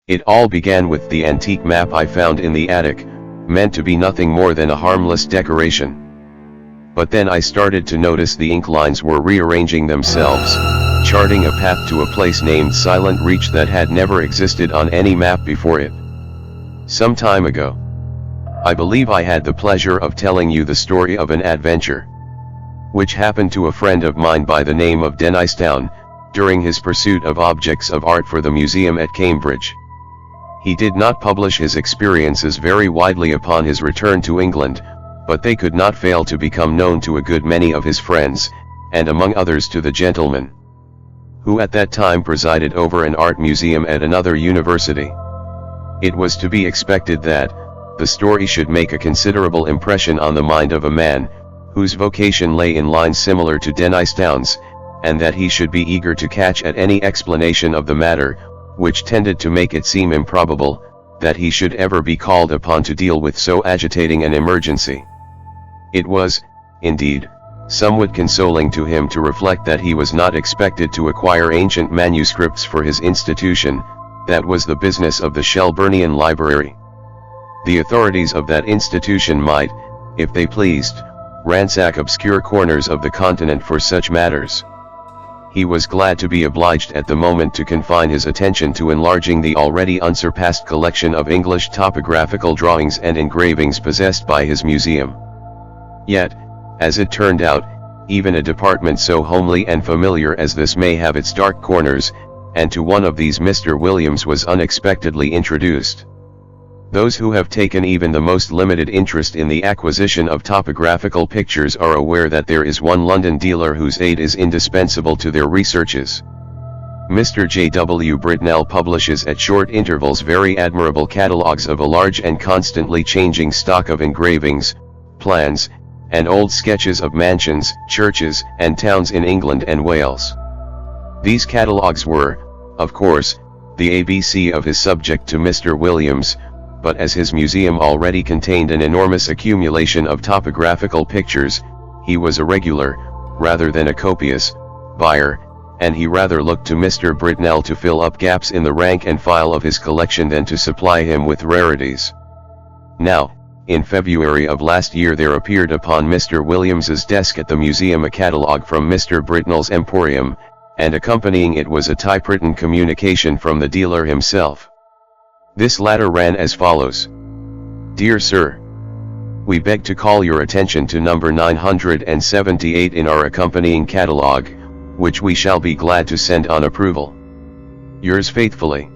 It all began with the antique map I found in the attic, meant to be nothing more than a harmless decoration. But then I started to notice the ink lines were rearranging themselves, charting a path to a place named Silent Reach that had never existed on any map before it. Some time ago, I believe I had the pleasure of telling you the story of an adventure, which happened to a friend of mine by the name of Dennis Town, during his pursuit of objects of art for the museum at Cambridge. He did not publish his experiences very widely upon his return to England, but they could not fail to become known to a good many of his friends, and among others to the gentleman who at that time presided over an art museum at another university. It was to be expected that the story should make a considerable impression on the mind of a man whose vocation lay in lines similar to Dennis Town's, and that he should be eager to catch at any explanation of the matter, which tended to make it seem improbable that he should ever be called upon to deal with so agitating an emergency. It was, indeed, somewhat consoling to him to reflect that he was not expected to acquire ancient manuscripts for his institution. That was the business of the Shelburnian Library. The authorities of that institution might, if they pleased, ransack obscure corners of the continent for such matters. He was glad to be obliged at the moment to confine his attention to enlarging the already unsurpassed collection of English topographical drawings and engravings possessed by his museum. Yet, as it turned out, even a department so homely and familiar as this may have its dark corners, and to one of these Mr. Williams was unexpectedly introduced. Those who have taken even the most limited interest in the acquisition of topographical pictures are aware that there is one London dealer whose aid is indispensable to their researches. Mr. J.W. Britnell publishes at short intervals very admirable catalogues of a large and constantly changing stock of engravings, plans, and old sketches of mansions, churches, and towns in England and Wales. These catalogues were, of course, the ABC of his subject to Mr. Williams, but as his museum already contained an enormous accumulation of topographical pictures, he was a regular, rather than a copious, buyer, and he rather looked to Mr. Britnell to fill up gaps in the rank and file of his collection than to supply him with rarities. Now, in February of last year there appeared upon Mr. Williams's desk at the museum a catalogue from Mr. Britnell's emporium, and accompanying it was a typewritten communication from the dealer himself. This latter ran as follows: Dear Sir, we beg to call your attention to number 978 in our accompanying catalogue, which we shall be glad to send on approval. Yours faithfully,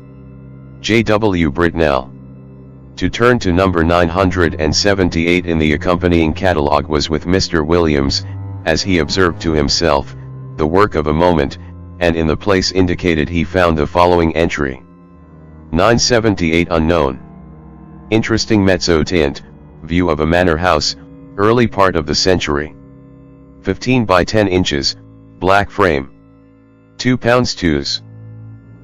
J.W. Britnell. To turn to number 978 in the accompanying catalogue was with Mr. Williams, as he observed to himself, the work of a moment, and in the place indicated he found the following entry: 978 unknown. Interesting mezzo tint, view of a manor house, early part of the century. 15 by 10 inches, black frame. £2 twos.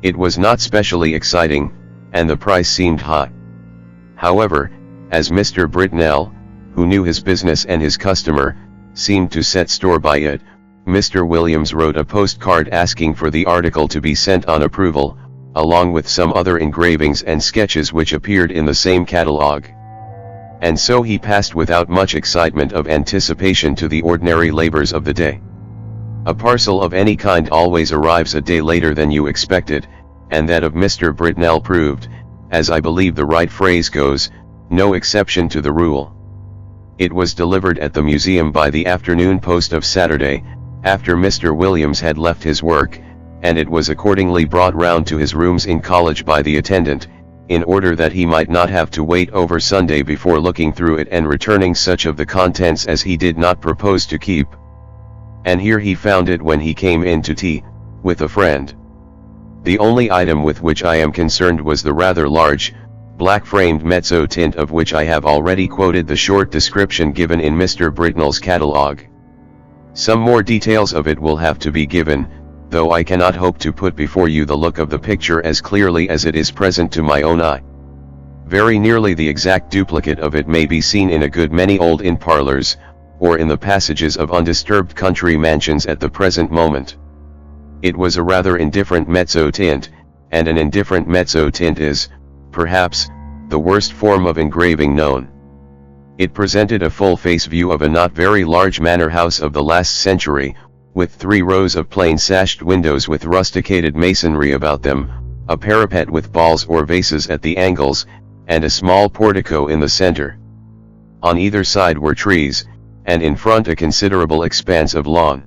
It was not specially exciting, and the price seemed high. However, as Mr. Britnell, who knew his business and his customer, seemed to set store by it, Mr. Williams wrote a postcard asking for the article to be sent on approval, along with some other engravings and sketches which appeared in the same catalogue. And so he passed without much excitement of anticipation to the ordinary labors of the day. A parcel of any kind always arrives a day later than you expected, and that of Mr. Britnell proved, as I believe the right phrase goes, no exception to the rule. It was delivered at the museum by the afternoon post of Saturday, after Mr. Williams had left his work, and it was accordingly brought round to his rooms in college by the attendant, in order that he might not have to wait over Sunday before looking through it and returning such of the contents as he did not propose to keep. And here he found it when he came in to tea, with a friend. The only item with which I am concerned was the rather large, black-framed mezzo tint of which I have already quoted the short description given in Mr. Britnell's catalogue. Some more details of it will have to be given, though I cannot hope to put before you the look of the picture as clearly as it is present to my own eye. Very nearly the exact duplicate of it may be seen in a good many old inn parlours, or in the passages of undisturbed country mansions at the present moment. It was a rather indifferent mezzo tint, and an indifferent mezzo tint is, perhaps, the worst form of engraving known. It presented a full-face view of a not very large manor house of the last century, with 3 rows of plain sashed windows with rusticated masonry about them, a parapet with balls or vases at the angles, and a small portico in the center. On either side were trees, and in front a considerable expanse of lawn.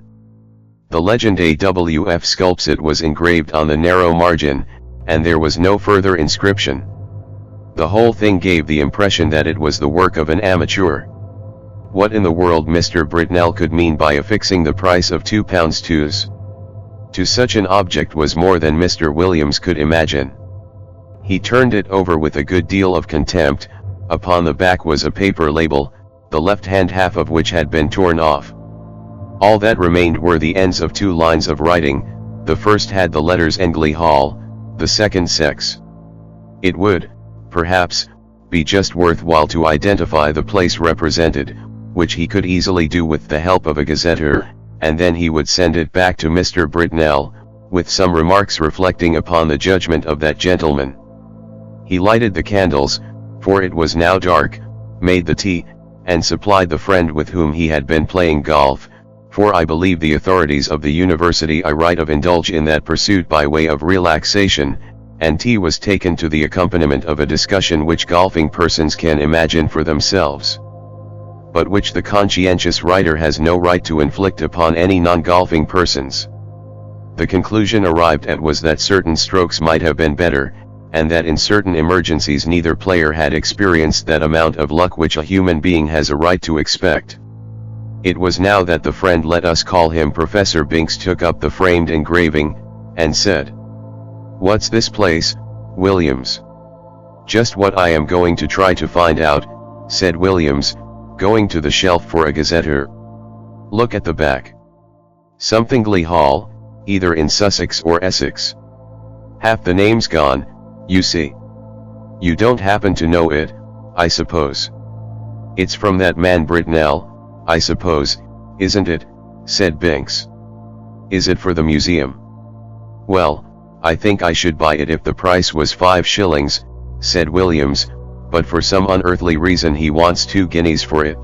The legend AWF sculpts it was engraved on the narrow margin, and there was no further inscription. The whole thing gave the impression that it was the work of an amateur. What in the world Mr. Britnell could mean by affixing the price of £2 to such an object was more than Mr. Williams could imagine. He turned it over with a good deal of contempt. Upon the back was a paper label, the left-hand half of which had been torn off. All that remained were the ends of 2 lines of writing. The first had the letters Engley Hall, the second Sex. It would, perhaps, be just worthwhile to identify the place represented, which he could easily do with the help of a gazetteer, and then he would send it back to Mr. Britnell, with some remarks reflecting upon the judgment of that gentleman. He lighted the candles, for it was now dark, made the tea, and supplied the friend with whom he had been playing golf, for I believe the authorities of the university I write of indulge in that pursuit by way of relaxation, and tea was taken to the accompaniment of a discussion which golfing persons can imagine for themselves, but which the conscientious writer has no right to inflict upon any non-golfing persons. The conclusion arrived at was that certain strokes might have been better, and that in certain emergencies neither player had experienced that amount of luck which a human being has a right to expect. It was now that the friend, let us call him Professor Binks, took up the framed engraving, and said, "What's this place, Williams?" "Just what I am going to try to find out," said Williams, going to the shelf for a gazetteer. "Look at the back. Somethingly Hall, either in Sussex or Essex. Half the name's gone, you see. You don't happen to know it, I suppose?" "It's from that man Britnell, I suppose, isn't it?" said Binks. "Is it for the museum?" "Well, I think I should buy it if the price was 5 shillings, said Williams, "but for some unearthly reason he wants 2 guineas for it.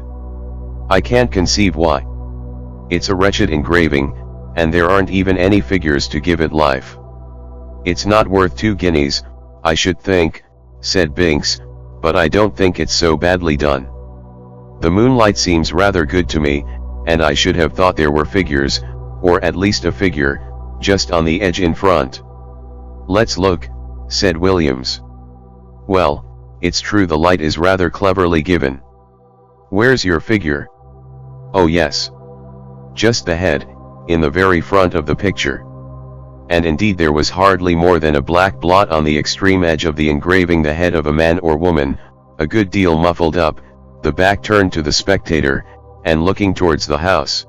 I can't conceive why. It's a wretched engraving, and there aren't even any figures to give it life." "It's not worth 2 guineas, I should think," said Binks, "but I don't think it's so badly done. The moonlight seems rather good to me, and I should have thought there were figures, or at least a figure, just on the edge in front." "Let's look," said Williams. "Well, it's true the light is rather cleverly given. Where's your figure?" "Oh yes. Just the head, in the very front of the picture." And indeed there was hardly more than a black blot on the extreme edge of the engraving, the head of a man or woman, a good deal muffled up, the back turned to the spectator, and looking towards the house.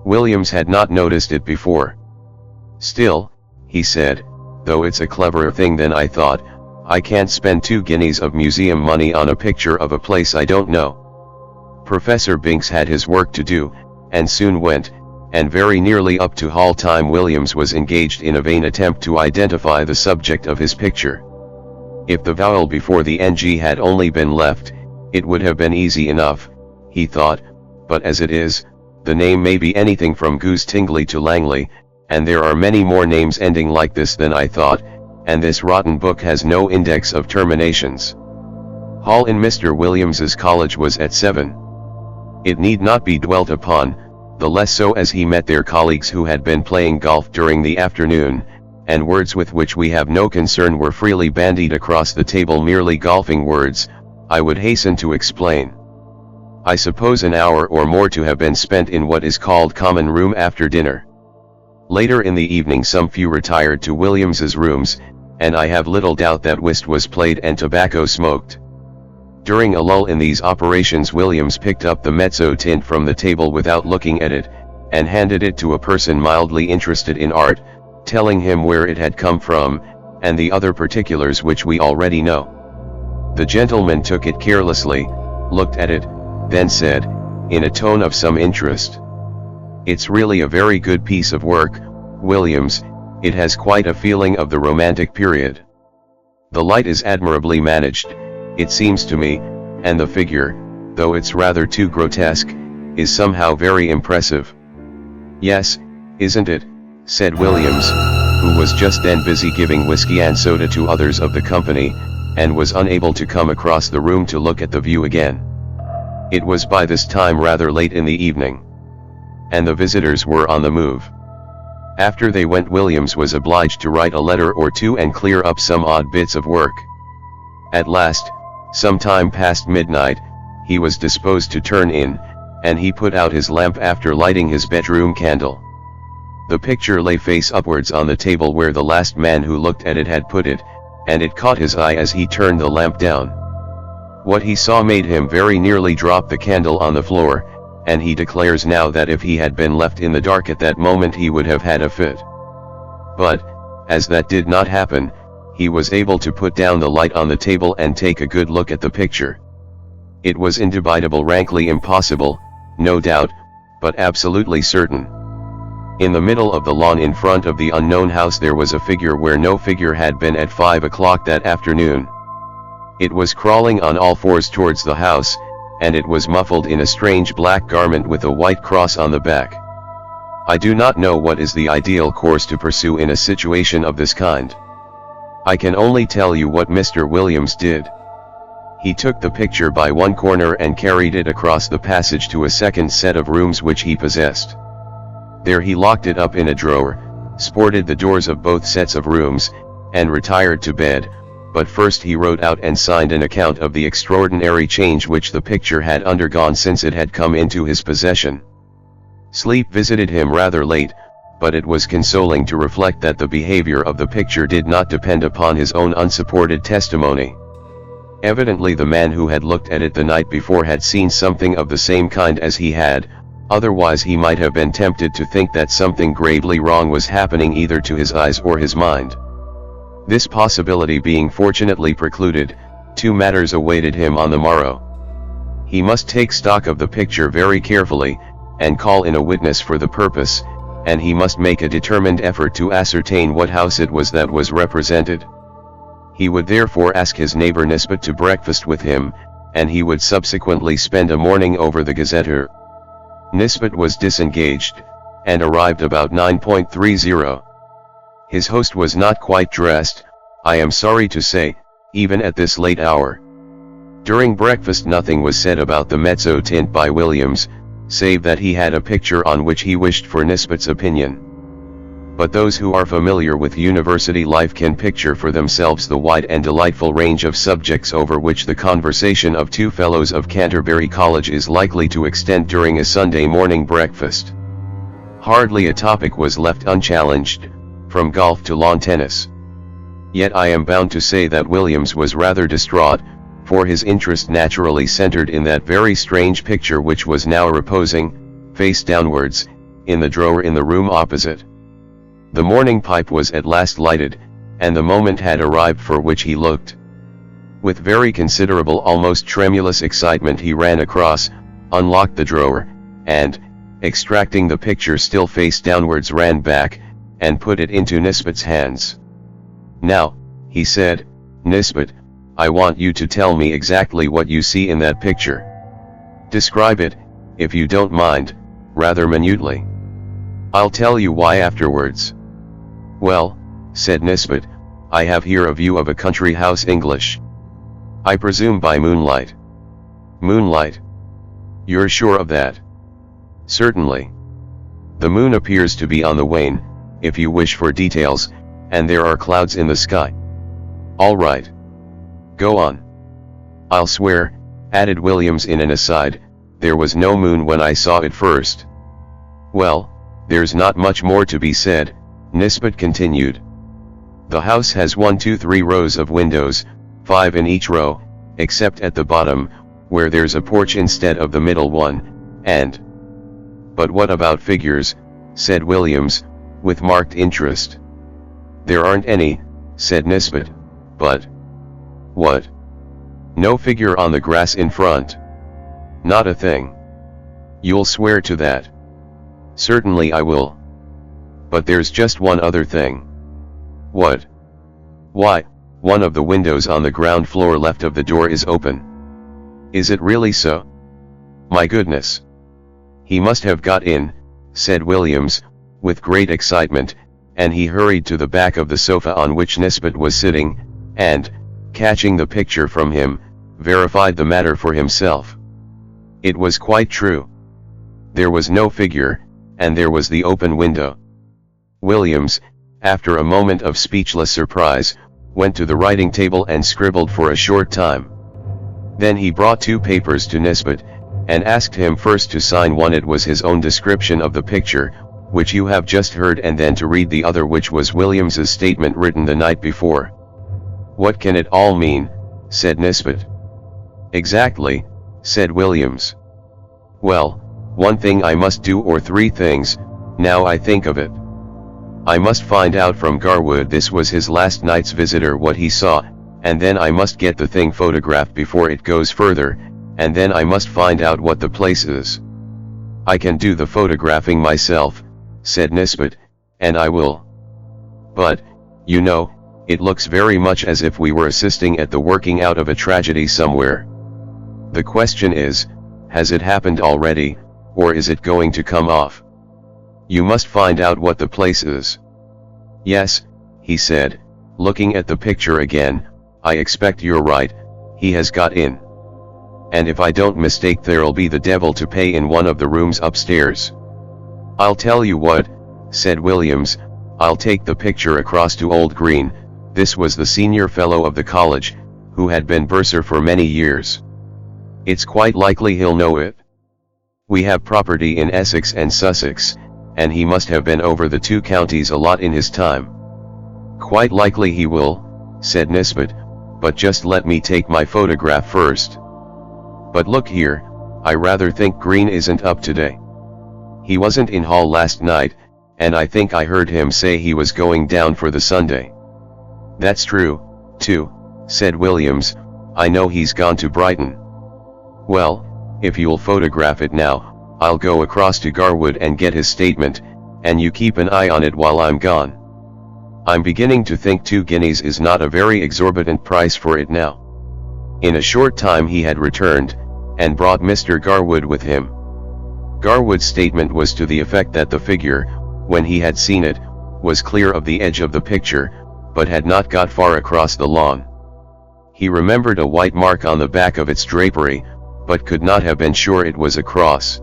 Williams had not noticed it before. "Still," he said, "though it's a cleverer thing than I thought, I can't spend 2 guineas of museum money on a picture of a place I don't know." Professor Binks had his work to do, and soon went, and very nearly up to hall time Williams was engaged in a vain attempt to identify the subject of his picture. If the vowel before the ng had only been left, it would have been easy enough, he thought, but as it is, the name may be anything from Goose Tingley to Langley, and there are many more names ending like this than I thought, and this rotten book has no index of terminations. Hall in Mr. Williams's college was at 7. It need not be dwelt upon, the less so as he met their colleagues who had been playing golf during the afternoon, and words with which we have no concern were freely bandied across the table, merely golfing words, I would hasten to explain. I suppose an hour or more to have been spent in what is called common room after dinner. Later in the evening some few retired to Williams's rooms, and I have little doubt that whist was played and tobacco smoked. During a lull in these operations Williams picked up the mezzo tint from the table without looking at it, and handed it to a person mildly interested in art, telling him where it had come from, and the other particulars which we already know. The gentleman took it carelessly, looked at it, then said, in a tone of some interest, "It's really a very good piece of work, Williams, It has quite a feeling of the Romantic period. The light is admirably managed, it seems to me, and the figure, though it's rather too grotesque, is somehow very impressive. Yes, isn't it, said Williams, who was just then busy giving whiskey and soda to others of the company, and was unable to come across the room to look at the view again. It was by this time rather late in the evening, and the visitors were on the move. After they went, Williams was obliged to write a letter or two and clear up some odd bits of work. At last, some time past midnight, he was disposed to turn in, and he put out his lamp after lighting his bedroom candle. The picture lay face upwards on the table where the last man who looked at it had put it, and it caught his eye as he turned the lamp down. What he saw made him very nearly drop the candle on the floor, and he declares now that if he had been left in the dark at that moment he would have had a fit. But, as that did not happen, he was able to put down the light on the table and take a good look at the picture. It was indubitable, rankly impossible, no doubt, but absolutely certain. In the middle of the lawn in front of the unknown house there was a figure where no figure had been at 5 o'clock that afternoon. It was crawling on all fours towards the house, and it was muffled in a strange black garment with a white cross on the back. I do not know what is the ideal course to pursue in a situation of this kind. I can only tell you what Mr. Williams did. He took the picture by one corner and carried it across the passage to a second set of rooms which he possessed. There he locked it up in a drawer, sported the doors of both sets of rooms, and retired to bed, but first he wrote out and signed an account of the extraordinary change which the picture had undergone since it had come into his possession. Sleep visited him rather late, but it was consoling to reflect that the behavior of the picture did not depend upon his own unsupported testimony. Evidently the man who had looked at it the night before had seen something of the same kind as he had, otherwise he might have been tempted to think that something gravely wrong was happening either to his eyes or his mind. This possibility being fortunately precluded, two matters awaited him on the morrow. He must take stock of the picture very carefully, and call in a witness for the purpose, and he must make a determined effort to ascertain what house it was that was represented. He would therefore ask his neighbor Nisbet to breakfast with him, and he would subsequently spend a morning over the Gazetteer. Nisbet was disengaged, and arrived about 9:30. His host was not quite dressed, I am sorry to say, even at this late hour. During breakfast nothing was said about the mezzo tint by Williams, save that he had a picture on which he wished for Nisbet's opinion. But those who are familiar with university life can picture for themselves the wide and delightful range of subjects over which the conversation of two fellows of Canterbury College is likely to extend during a Sunday morning breakfast. Hardly a topic was left unchallenged, from golf to lawn tennis. Yet I am bound to say that Williams was rather distraught, for his interest naturally centered in that very strange picture which was now reposing, face downwards, in the drawer in the room opposite. The morning pipe was at last lighted, and the moment had arrived for which he looked. With very considerable, almost tremulous excitement he ran across, unlocked the drawer, and, extracting the picture still face downwards, ran back, and put it into Nisbet's hands. "Now," he said, "Nisbet, I want you to tell me exactly what you see in that picture. Describe it, if you don't mind, rather minutely. I'll tell you why afterwards." "Well," said Nisbet, "I have here a view of a country house, English. I presume by moonlight." "Moonlight? You're sure of that?" "Certainly. The moon appears to be on the wane, if you wish for details, and there are clouds in the sky." "All right. Go on." "I'll swear," added Williams in an aside, "there was no moon when I saw it first." "Well, there's not much more to be said," Nisbet continued. "The house has 1, 2, 3 rows of windows, 5 in each row, except at the bottom, where there's a porch instead of the middle one, and—" "But what about figures?" said Williams, with marked interest. "There aren't any," said Nisbet. "But—" "What?" "No figure on the grass in front." "Not a thing." "You'll swear to that?" "Certainly I will. But there's just one other thing. What? Why, one of the windows on the ground floor left of the door is open. Is it really so? My goodness. He must have got in, said Williams, with great excitement, and he hurried to the back of the sofa on which Nisbet was sitting, and, catching the picture from him, verified the matter for himself. It was quite true. There was no figure, and there was the open window. Williams, after a moment of speechless surprise, went to the writing table and scribbled for a short time. Then he brought 2 papers to Nisbet, and asked him first to sign one. It was his own description of the picture, which you have just heard, and then to read the other, which was Williams's statement written the night before. What can it all mean? Said Nisbet. Exactly, said Williams. Well, one thing I must do, or 3 things, now I think of it. I must find out from Garwood this was his last night's visitor, what he saw, and then I must get the thing photographed before it goes further, and then I must find out what the place is. I can do the photographing myself, said Nisbet, and I will. But, you know, it looks very much as if we were assisting at the working out of a tragedy somewhere. The question is, has it happened already, or is it going to come off? You must find out what the place is. Yes, he said, looking at the picture again, I expect you're right, he has got in. And if I don't mistake, there'll be the devil to pay in one of the rooms upstairs. I'll tell you what, said Williams, I'll take the picture across to Old Green. This was the senior fellow of the college, who had been bursar for many years. It's quite likely he'll know it. We have property in Essex and Sussex, and he must have been over the 2 counties a lot in his time. Quite likely he will, said Nisbet, but just let me take my photograph first. But look here, I rather think Green isn't up today. He wasn't in Hall last night, and I think I heard him say he was going down for the Sunday. That's true, too, said Williams, I know he's gone to Brighton. Well, if you'll photograph it now, I'll go across to Garwood and get his statement, and you keep an eye on it while I'm gone. I'm beginning to think 2 guineas is not a very exorbitant price for it now. In a short time he had returned, and brought Mr. Garwood with him. Garwood's statement was to the effect that the figure, when he had seen it, was clear of the edge of the picture, but had not got far across the lawn. He remembered a white mark on the back of its drapery, but could not have been sure it was a cross.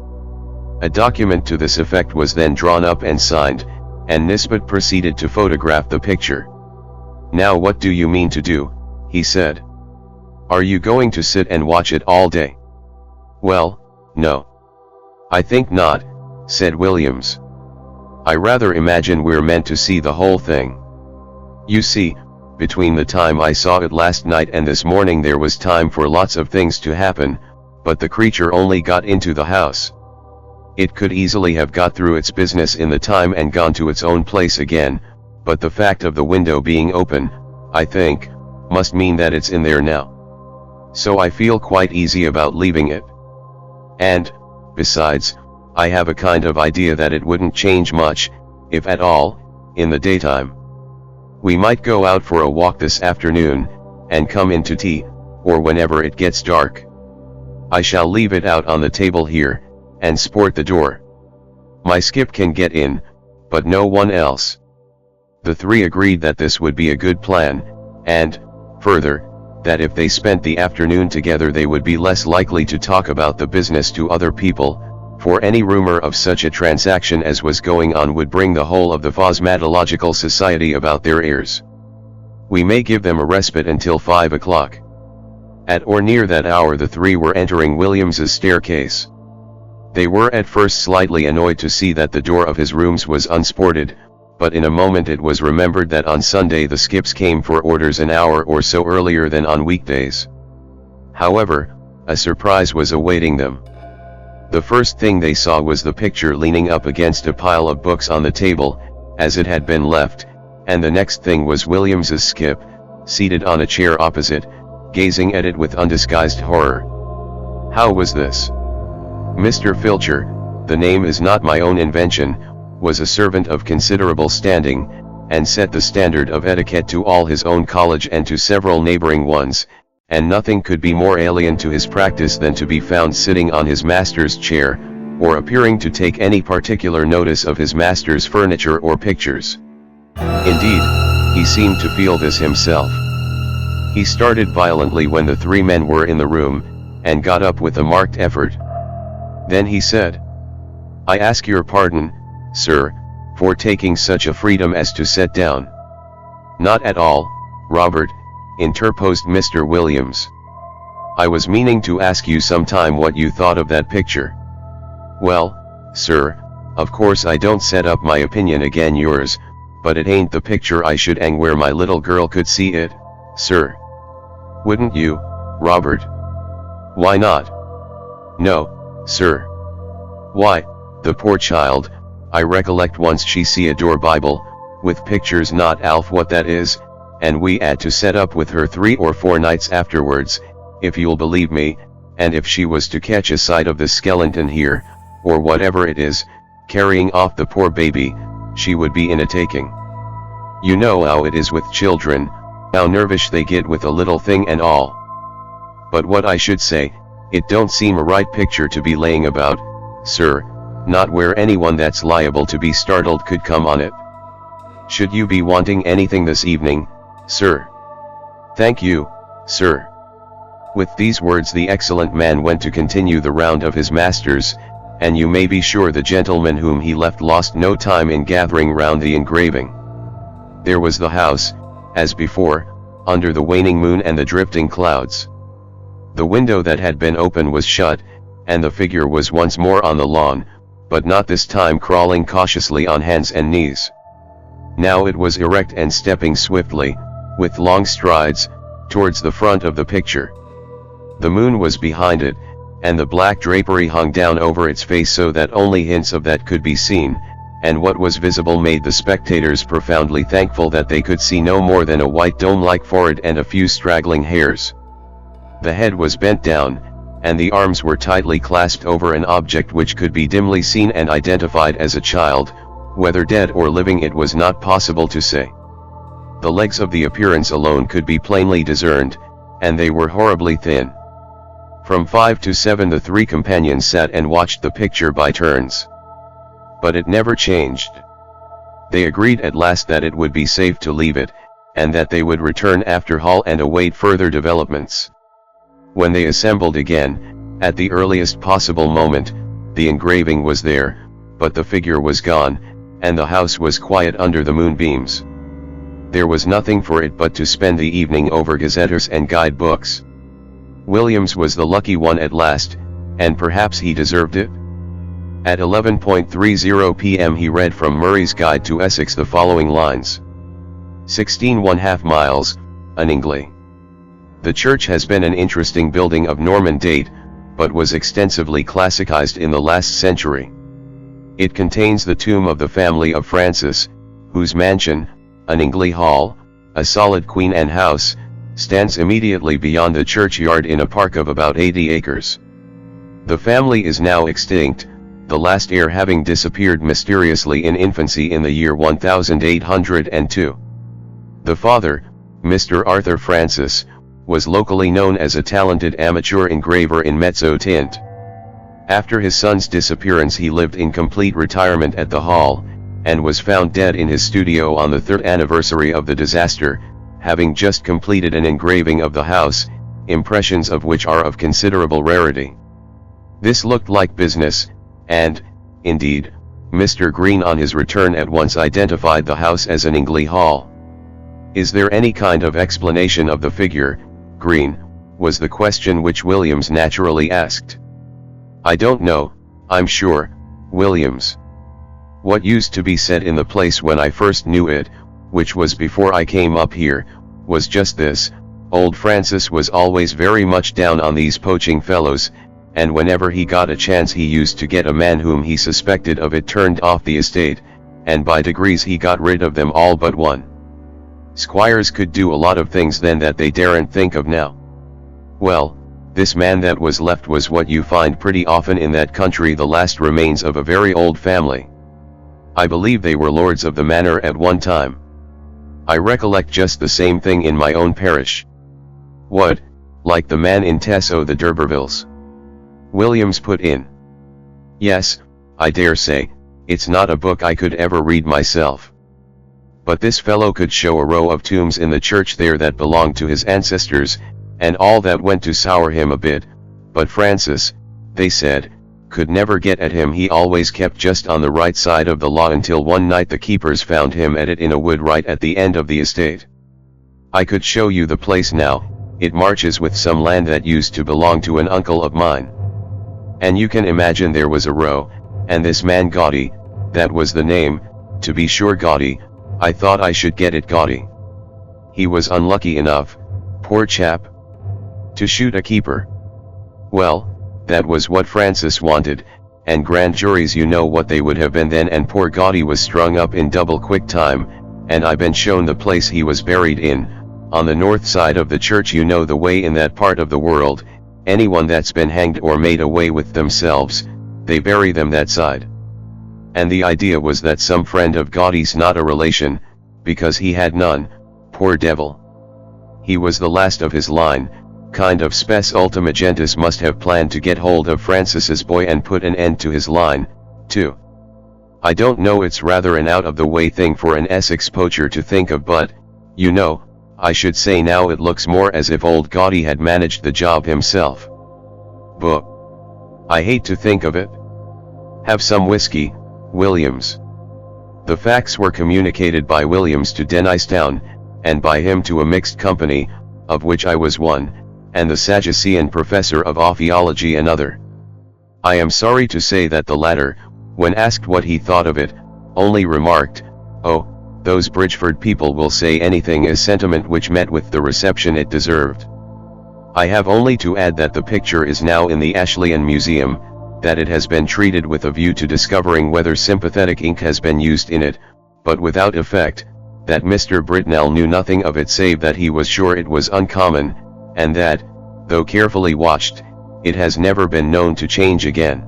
A document to this effect was then drawn up and signed, and Nisbet proceeded to photograph the picture. Now what do you mean to do? He said. Are you going to sit and watch it all day? Well, no. I think not, said Williams. I rather imagine we're meant to see the whole thing. You see, between the time I saw it last night and this morning there was time for lots of things to happen, but the creature only got into the house. It could easily have got through its business in the time and gone to its own place again, but the fact of the window being open, I think, must mean that it's in there now. So I feel quite easy about leaving it. And, besides, I have a kind of idea that it wouldn't change much, if at all, in the daytime. We might go out for a walk this afternoon, and come in to tea, or whenever it gets dark. I shall leave it out on the table here, and sport the door. My skip can get in, but no one else. The 3 agreed that this would be a good plan, and, further, that if they spent the afternoon together they would be less likely to talk about the business to other people, for any rumor of such a transaction as was going on would bring the whole of the Phosmatological Society about their ears. We may give them a respite until 5 o'clock. At or near that hour the 3 were entering Williams's staircase. They were at first slightly annoyed to see that the door of his rooms was unsported, but in a moment it was remembered that on Sunday the skips came for orders an hour or so earlier than on weekdays. However, a surprise was awaiting them. The first thing they saw was the picture leaning up against a pile of books on the table, as it had been left, and the next thing was Williams's skip, seated on a chair opposite, gazing at it with undisguised horror. How was this? Mr. Filcher, the name is not my own invention, was a servant of considerable standing, and set the standard of etiquette to all his own college and to several neighboring ones, and nothing could be more alien to his practice than to be found sitting on his master's chair, or appearing to take any particular notice of his master's furniture or pictures. Indeed, he seemed to feel this himself. He started violently when the three men were in the room, and got up with a marked effort. Then he said, "I ask your pardon, sir, for taking such a freedom as to set down." "Not at all, Robert," interposed Mr. Williams. "I was meaning to ask you sometime what you thought of that picture." "Well, sir, of course I don't set up my opinion again yours, but it ain't the picture I should hang where my little girl could see it, sir." "Wouldn't you, Robert?" "Why not?" "No, sir." "Why, the poor child, I recollect once she see a door Bible, with pictures not Alf what that is, and we 'ad to set up with her 3 or 4 nights afterwards, if you'll believe me, and if she was to catch a sight of the skeleton here, or whatever it is, carrying off the poor baby, she would be in a taking. You know how it is with children, how nervous they get with a little thing and all. But what I should say, it don't seem a right picture to be laying about, sir, not where anyone that's liable to be startled could come on it. Should you be wanting anything this evening, sir?" "Thank you, sir." With these words the excellent man went to continue the round of his masters, and you may be sure the gentleman whom he left lost no time in gathering round the engraving. There was the house, as before, under the waning moon and the drifting clouds. The window that had been open was shut, and the figure was once more on the lawn, but not this time crawling cautiously on hands and knees. Now it was erect and stepping swiftly, with long strides, towards the front of the picture. The moon was behind it, and the black drapery hung down over its face so that only hints of that could be seen, and what was visible made the spectators profoundly thankful that they could see no more than a white dome-like forehead and a few straggling hairs. The head was bent down, and the arms were tightly clasped over an object which could be dimly seen and identified as a child, whether dead or living it was not possible to say. The legs of the appearance alone could be plainly discerned, and they were horribly thin. From 5 to 7 the 3 companions sat and watched the picture by turns. But it never changed. They agreed at last that it would be safe to leave it, and that they would return after hall and await further developments. When they assembled again, at the earliest possible moment, the engraving was there, but the figure was gone, and the house was quiet under the moonbeams. There was nothing for it but to spend the evening over gazetters and guidebooks. Williams was the lucky one at last, and perhaps he deserved it. At 11:30 p.m. he read from Murray's Guide to Essex the following lines. 16½ miles, Anningley. The church has been an interesting building of Norman date, but was extensively classicized in the last century. It contains the tomb of the family of Francis, whose mansion, Anningley Hall, a solid Queen Anne house, stands immediately beyond the churchyard in a park of about 80 acres. The family is now extinct, the last heir having disappeared mysteriously in infancy in the year 1802. The father, Mr. Arthur Francis, was locally known as a talented amateur engraver in mezzo tint. After his son's disappearance he lived in complete retirement at the Hall, and was found dead in his studio on the 3rd anniversary of the disaster, having just completed an engraving of the house, impressions of which are of considerable rarity. This looked like business, and, indeed, Mr. Green on his return at once identified the house as Anningley Hall. "Is there any kind of explanation of the figure, Green?" was the question which Williams naturally asked. "I don't know, I'm sure, Williams. What used to be said in the place when I first knew it, which was before I came up here, was just this: old Francis was always very much down on these poaching fellows, and whenever he got a chance he used to get a man whom he suspected of it turned off the estate, and by degrees he got rid of them all but one. Squires could do a lot of things then that they daren't think of now. Well, this man that was left was what you find pretty often in that country, the last remains of a very old family. I believe they were lords of the manor at one time. I recollect just the same thing in my own parish. What, like the man in Tesso the D'Urbervilles? Williams put in. Yes, I dare say, it's not a book I could ever read myself. But this fellow could show a row of tombs in the church there that belonged to his ancestors, and all that went to sour him a bit, but Francis, they said, could never get at him. He always kept just on the right side of the law until one night the keepers found him at it in a wood right at the end of the estate. I could show you the place now. It marches with some land that used to belong to an uncle of mine. And you can imagine there was a row, and this man Gaudy, that was the name, to be sure Gaudy, I thought I should get it Gaudy. He was unlucky enough, poor chap, to shoot a keeper. Well, that was what Francis wanted, and grand juries you know what they would have been then, and poor Gaudy was strung up in double quick time, and I been shown the place he was buried in, on the north side of the church. You know the way in that part of the world, anyone that's been hanged or made away with themselves, they bury them that side. And the idea was that some friend of Gaudy's, not a relation, because he had none, poor devil. He was the last of his line, kind of spes ultima gentis, must have planned to get hold of Francis's boy and put an end to his line, too. I don't know, it's rather an out-of-the-way thing for an Essex poacher to think of, but, you know, I should say now it looks more as if old Gaudy had managed the job himself. But I hate to think of it. Have some whiskey, Williams. The facts were communicated by Williams to Dennistown, and by him to a mixed company, of which I was one, and the Sadducean professor of ophiology another. I am sorry to say that the latter, when asked what he thought of it, only remarked, "Oh, those Bridgeford people will say anything," a sentiment which met with the reception it deserved. I have only to add that the picture is now in the Ashleyan Museum, that it has been treated with a view to discovering whether sympathetic ink has been used in it, but without effect, that Mr. Britnell knew nothing of it save that he was sure it was uncommon, and that, though carefully watched, it has never been known to change again.